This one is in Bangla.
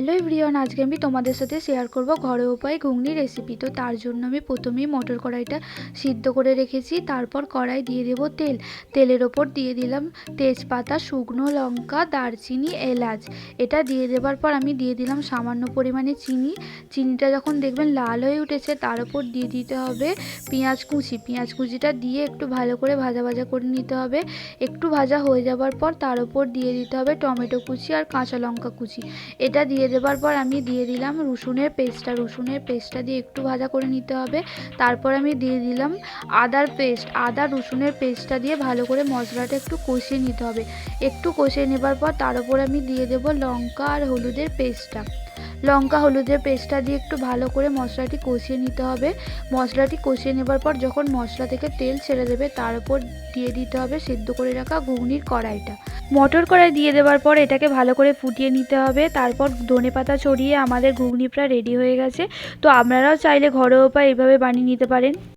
হ্যালো এভরিওয়ান, আজকে আমি তোমাদের সাথে শেয়ার করব ঘরোয়া উপায়ে ঘুগনি রেসিপি। তো তার জন্য আমি প্রথমেই মটর কড়াইটা সিদ্ধ করে রেখেছি। তারপর কড়াই দিয়ে দেব তেল। তেলের ওপর দিয়ে দিলাম তেজপাতা, শুকনো লঙ্কা, দারচিনি, এলাচ। এটা দিয়ে দেওয়ার পর আমি দিয়ে দিলাম সামান্য পরিমাণে চিনি। চিনিটা যখন দেখবেন লাল হয়ে উঠেছে তার উপর দিয়ে দিতে হবে পেঁয়াজ কুচি। পেঁয়াজ কুচিটা দিয়ে একটু ভালো করে ভাজা ভাজা করে নিতে হবে। একটু ভাজা হয়ে যাওয়ার পর তার উপর দিয়ে দিতে হবে টমেটো কুচি আর কাঁচা লঙ্কা কুচি। এটা দিয়ে দেওয়ার পর আমি দিয়ে দিলাম রসুনের পেস্টটা দিয়ে একটু ভাজা করে নিতে হবে। তারপর আমি দিয়ে দিলাম আদা রসুনের পেস্টটা দিয়ে ভালো করে মশলাটা একটু কষিয়ে নিতে হবে। একটু কষিয়ে নেবার পর তার উপর আমি দিয়ে দেব লঙ্কা আর হলুদের পেস্টটা দিয়ে একটু ভালো করে মশলাটি কষিয়ে নিতে হবে। মশলাটি কষিয়ে নেবার পর যখন মশলা থেকে তেল ছেড়ে দেবে তার উপর দিয়ে দিতে হবে সেদ্ধ করে রাখা ঘুগনির কড়াইটা। মটর কড়াই দিয়ে দেওয়ার পর এটাকে ভালো করে ফুটিয়ে নিতে হবে। তারপর ধনেপাতা ছড়িয়ে আমাদের ঘুগনি প্রায় রেডি হয়ে গেছে। তো আপনারাও চাইলে ঘরোয়া উপায়ে এইভাবে বানিয়ে নিতে পারেন।